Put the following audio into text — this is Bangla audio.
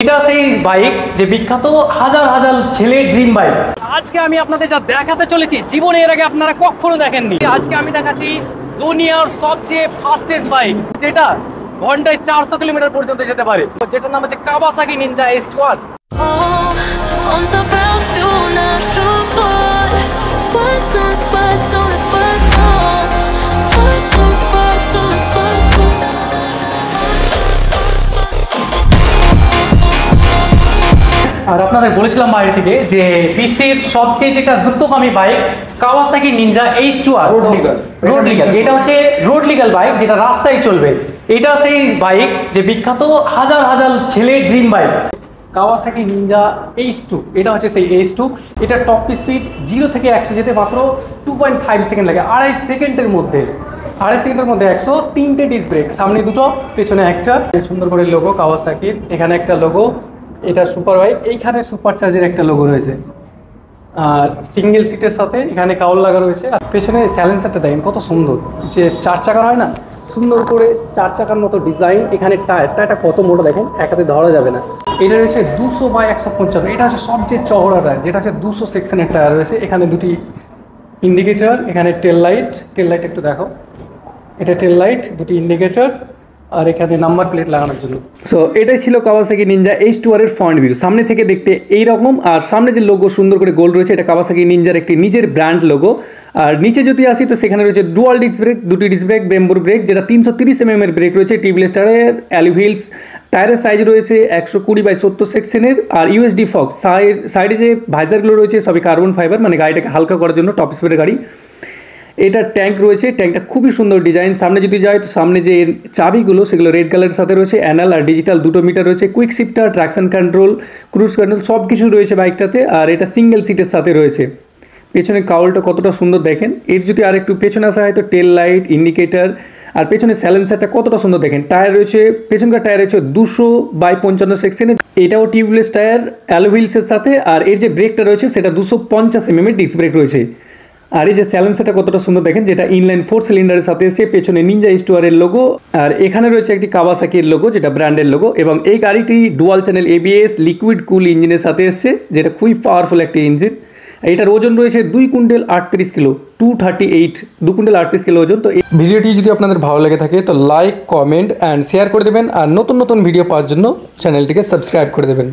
এটা সেই বাইক যে বিখ্যাত হাজার হাজার ছেলে ড্রিম বাইক। আজকে আমি আপনাদের যা দেখাতে চলেছি জীবনে এর আগে আপনারা কখনো দেখেননি। আজকে আমি দেখাচ্ছি দুনিয়ার সবচেয়ে ফাস্টেস্ট বাইক, যেটা ঘন্টায় 400 কিলোমিটার পর্যন্ত যেতে পারে, যেটার নাম হচ্ছে কাওয়াসাকি নিনজা H2R। আর আপনাদের বলেছিলাম বাইরে থেকে যে বিশ্বের সবচেয়ে যেটা দ্রুতগামী bike Kawasaki Ninja H2R road legal. এটা হচ্ছে রোড লিগাল বাইক, যেটা রাস্তায় চলবে। এটা সেই বাইক যে বিখ্যাত হাজার হাজার ছেলে dream bike Kawasaki Ninja H2। এটা হচ্ছে সেই H2। এটা টপ স্পিড 0 থেকে 100 যেতে মাত্র 2.5 সেকেন্ড লাগে। আড়াই সেকেন্ডের মধ্যে 100, তিনটে ডিস্ক ব্রেক, সামনে দুটো পেছনে একটা। সুন্দর করে লোগো কাওয়াসাকির, এখানে একটা লোগো। এটা সুপার বাইক, এইখানে সুপার চার্জের একটা লোগো রয়েছে। আর সিঙ্গেল সিটের সাথে এখানে কাউল লাগানো রয়েছে। আর পেছনে সাইলেন্সারটা দেখেন কত সুন্দর, যে 4 চাকার হয় না, সুন্দর করে 4 চাকার মতো ডিজাইন। এখানে টায়ারটা কত মোটা দেখেন, একাতে ধরা যাবে না। এটা রয়েছে 200/155। এটা হচ্ছে সবচেয়ে চওড়া টায়ার, যেটা হচ্ছে 200 সেকশনের টায়ার রয়েছে। এখানে দুটি ইন্ডিকেটর, এখানে টেল লাইট একটু দেখো, এটা টেল লাইট, দুটি ইন্ডিকেটর, আর এখানে নাম্বার প্লেট লাগানোর জন্য। সো এটাই ছিল কাওয়াসাকি নিনজা H2R এর ফ্রন্ট ভিউ। সামনে থেকে দেখতে এই রকম, আর সামনে যে লোগো সুন্দর করে গোল রয়েছে, এটা কাওয়াসাকি নিনজার একটি নিজের ব্র্যান্ড লোগো। আর নিচে যদি আসি তো সেখানে রয়েছে ডুয়াল ডিস্ক ব্রেক, দুটি ডিস্ক ব্রেক, বেম্বুর ব্রেক, যেটা 330 mm এর ব্রেক রয়েছে। টিউবলেস টায়ারের অ্যালুই হুইলস, টায়ারের সাইজ রয়েছে 120/70 সেকশনের। আর ইউএসডি ফক্স, সাইডে যে ভাইজারগুলো রয়েছে সবই কার্বন ফাইবার, মানে গাড়িটাকে হালকা করার জন্য, টপ স্পিডের গাড়ি। এটা ট্যাঙ্ক রয়েছে, ট্যাঙ্কটা খুবই সুন্দর ডিজাইন। সামনে যদি যায় তো সামনে যে চাবিগুলো সেগুলো রেড কালারের সাথে রয়েছে। অ্যানাল আর ডিজিটাল দুটো মিটার রয়েছে। Quick shifter, traction control, cruise control সব কিছু রয়েছে বাইকটাতে। আর এটা সিঙ্গেল সিটের সাথে রয়েছে। পেছনে কাউলটা কতটা সুন্দর দেখেন। এর যদি আর একটু পেছনে আসা হয় তো টেল লাইট, ইন্ডিকেটার, আর পেছনে সাইলেন্সারটা কতটা সুন্দর দেখেন। টায়ার রয়েছে, পেছনকার টায়ার রয়েছে 200/55 সেকশনে। এটাও টিউবলেস টায়ার অ্যালুই হুইলসের সাথে। আর এর যে ব্রেকটা রয়েছে সেটা 250 mm এর ডিস্ক ব্রেক রয়েছে। আর এই যে সাইলেন্সারটা কতটা সুন্দর দেখেন, যেটা ইনলাইন 4 সিলিন্ডারের সাথে এসেছে। পেছনে নিনজা H2R এর লোগো, আর এখানে রয়েছে একটি কাওয়াসাকির লোগো, যেটা ব্র্যান্ডের লোগো। এবং এই গাড়িটি ডুয়াল চ্যানেল ABS লিকুইড কুল ইঞ্জিনের সাথে এসেছে, যেটা খুবই পাওয়ারফুল একটি ইঞ্জিন। এটার ওজন রয়েছে 2 কুইন্টাল 38 কিলো, 2 কুইন্টাল 38 কিলো ওজন। তো এই ভিডিওটি যদি আপনাদের ভালো লেগে থাকে তো লাইক, কমেন্ট অ্যান্ড শেয়ার করে দেবেন। আর নতুন নতুন ভিডিও পাওয়ার জন্য চ্যানেলটিকে সাবস্ক্রাইব করে দেবেন।